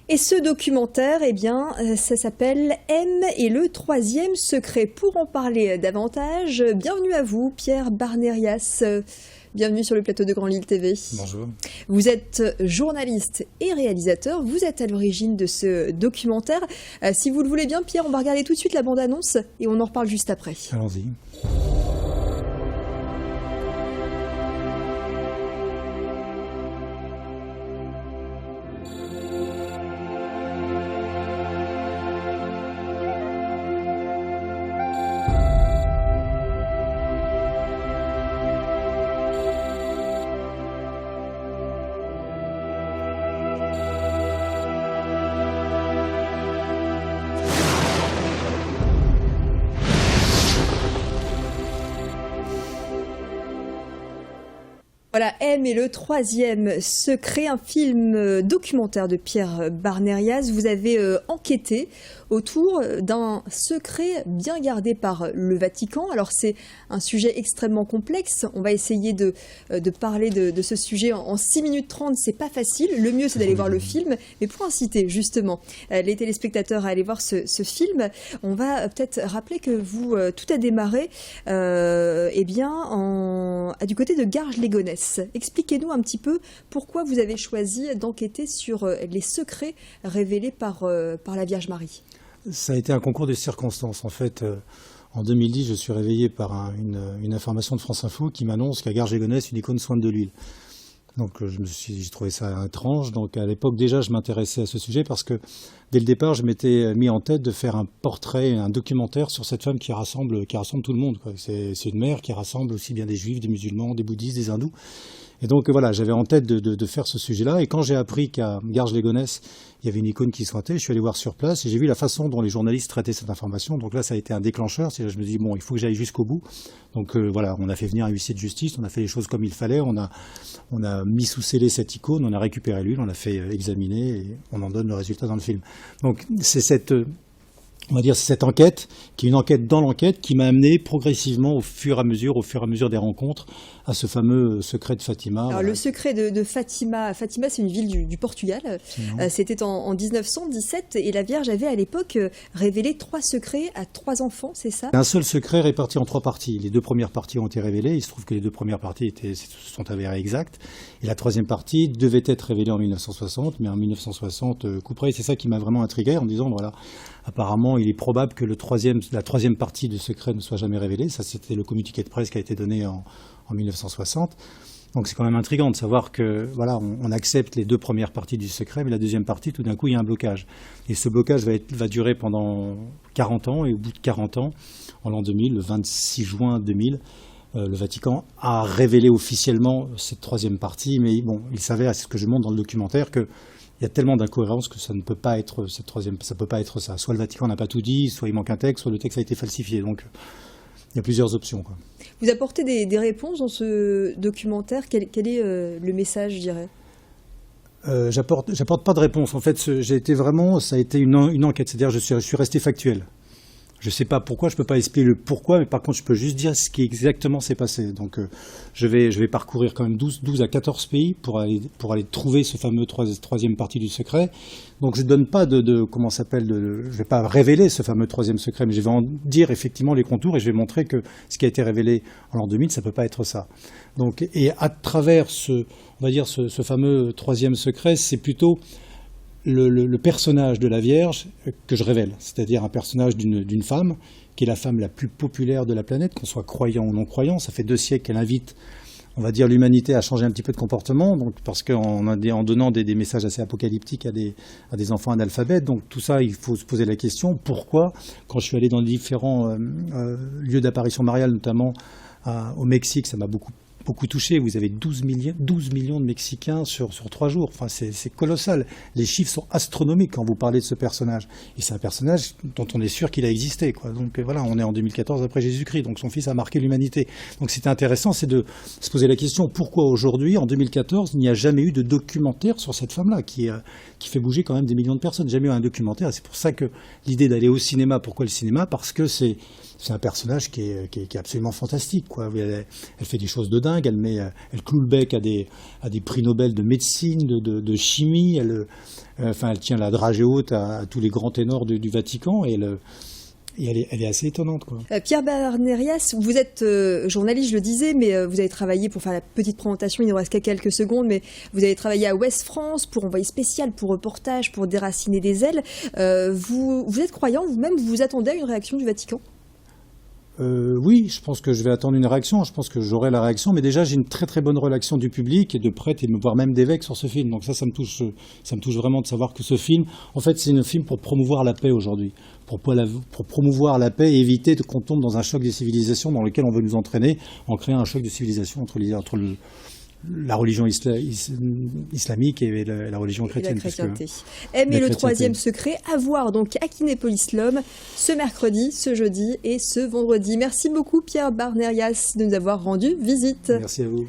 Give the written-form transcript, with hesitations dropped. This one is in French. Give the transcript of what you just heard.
Et ce documentaire, eh bien, ça s'appelle M et le troisième secret. Pour en parler davantage, bienvenue à vous, Pierre Barnérias. Bienvenue sur le plateau de Grand Lille TV. Bonjour. Vous êtes journaliste et réalisateur. Vous êtes à l'origine de ce documentaire. Si vous le voulez bien, Pierre, on va regarder tout de suite la bande-annonce et on en reparle juste après. Allons-y. Voilà, M et le troisième secret, un film documentaire de Pierre Barnérias. Vous avez enquêté autour d'un secret bien gardé par le Vatican. Alors c'est un sujet extrêmement complexe. On va essayer de parler de ce sujet en 6 minutes 30. C'est pas facile. Le mieux c'est d'aller voir le film. Mais pour inciter justement les téléspectateurs à aller voir ce film, on va peut-être rappeler que vous, tout a démarré eh bien, du côté de Garges-les-Gonesse. Expliquez-nous un petit peu pourquoi vous avez choisi d'enquêter sur les secrets révélés par la Vierge Marie. Ça a été un concours de circonstances. En fait, en 2010, je suis réveillé par une information de France Info qui m'annonce qu'à Garges-les-Gonesse, une icône soigne de l'huile. Donc j'ai trouvé ça étrange. Donc à l'époque déjà, je m'intéressais à ce sujet parce que dès le départ, je m'étais mis en tête de faire un portrait, un documentaire sur cette femme qui rassemble tout le monde, quoi. C'est une mère qui rassemble aussi bien des juifs, des musulmans, des bouddhistes, des hindous. Et donc voilà, j'avais en tête de faire ce sujet-là. Et quand j'ai appris qu'à Garges-les-Gonesse, il y avait une icône qui sointait, je suis allé voir sur place et j'ai vu la façon dont les journalistes traitaient cette information. Donc là, ça a été un déclencheur. Je me suis dit, bon, il faut que j'aille jusqu'au bout. Donc voilà, on a fait venir un huissier de justice, on a fait les choses comme il fallait. On a mis sous scellé cette icône, on a récupéré l'huile, on l'a fait examiner et on en donne le résultat dans le film. Donc c'est cette enquête, qui est une enquête dans l'enquête, qui m'a amené progressivement au fur et à mesure des rencontres, à ce fameux secret de Fatima. Alors le secret de Fatima, c'est une ville du Portugal. C'était en 1917 et la Vierge avait à l'époque révélé 3 secrets à 3 enfants, c'est ça? Un seul secret réparti en 3 parties. Les 2 premières parties ont été révélées. Il se trouve que les 2 premières parties se sont avérées exactes. Et la 3e partie devait être révélée en 1960, mais en 1960, couperée. C'est ça qui m'a vraiment intrigué en me disant, voilà, apparemment, il est probable que la 3e partie du secret ne soit jamais révélée. Ça, c'était le communiqué de presse qui a été donné en 1960. Donc c'est quand même intriguant de savoir que voilà, on accepte les 2 premières parties du secret, mais la 2e partie, tout d'un coup, il y a un blocage. Et ce blocage va durer pendant 40 ans, et au bout de 40 ans, en l'an 2000, le 26 juin 2000, le Vatican a révélé officiellement cette 3e partie, mais bon, il s'avère, c'est ce que je montre dans le documentaire, que il y a tellement d'incohérences que ça ne peut pas être cette 3e, ça peut pas être ça. Soit le Vatican n'a pas tout dit, soit il manque un texte, soit le texte a été falsifié. Donc il y a plusieurs options, quoi. Vous apportez des réponses dans ce documentaire. Quel est le message, je dirais? J'apporte pas de réponse. En fait, ça a été une enquête. C'est-à-dire, je suis resté factuel. Je ne sais pas pourquoi, je ne peux pas expliquer le pourquoi, mais par contre, je peux juste dire ce qui exactement s'est passé. Donc, je vais parcourir quand même 12 à 14 pays pour aller trouver ce fameux 3e partie du secret. Donc, je ne donne pas je vais pas révéler ce fameux 3e secret, mais je vais en dire effectivement les contours et je vais montrer que ce qui a été révélé en l'an 2000, ça ne peut pas être ça. Donc, et à travers ce fameux 3e secret, c'est plutôt le personnage de la Vierge que je révèle, c'est-à-dire un personnage d'une femme qui est la femme la plus populaire de la planète, qu'on soit croyant ou non croyant. Ça fait 2 siècles qu'elle invite, on va dire, l'humanité à changer un petit peu de comportement, donc parce qu'en donnant des messages assez apocalyptiques à des enfants analphabètes. Donc tout ça, il faut se poser la question, pourquoi, quand je suis allé dans différents lieux d'apparition mariale, notamment au Mexique, ça m'a beaucoup touché. Vous avez 12 millions de Mexicains sur 3 jours. Enfin, c'est colossal. Les chiffres sont astronomiques quand vous parlez de ce personnage. Et c'est un personnage dont on est sûr qu'il a existé, quoi. Donc voilà, on est en 2014 après Jésus-Christ. Donc son fils a marqué l'humanité. Donc c'était intéressant, c'est de se poser la question, pourquoi aujourd'hui, en 2014, il n'y a jamais eu de documentaire sur cette femme-là qui fait bouger quand même des millions de personnes. Jamais eu un documentaire. C'est pour ça que l'idée d'aller au cinéma, pourquoi le cinéma? Parce que c'est c'est un personnage qui est absolument fantastique, quoi. Elle fait des choses de dingue, elle cloue le bec à des prix Nobel de médecine, de chimie, elle tient la dragée haute à tous les grands ténors du Vatican, et elle est assez étonnante, quoi. Pierre Barnerias, vous êtes journaliste, je le disais, mais vous avez travaillé, pour faire la petite présentation, il ne nous reste qu'à quelques secondes, mais vous avez travaillé à Ouest France pour envoyé spécial, pour reportage, pour déraciner des ailes. Vous êtes croyant, vous-même, vous vous attendez à une réaction du Vatican ? Oui, je pense que je vais attendre une réaction, je pense que j'aurai la réaction, mais déjà j'ai une très très bonne relation du public et de prêtres et voire même d'évêques sur ce film, donc ça me touche vraiment de savoir que ce film, en fait c'est un film pour promouvoir la paix aujourd'hui, pour promouvoir la paix et éviter qu'on tombe dans un choc des civilisations dans lequel on veut nous entraîner en créant un choc de civilisation entre la religion islamique et la religion chrétienne. Et la chrétienté. Et le troisième secret, à voir donc à Kinépolis l'homme, ce mercredi, ce jeudi et ce vendredi. Merci beaucoup Pierre Barnerias de nous avoir rendu visite. Merci à vous.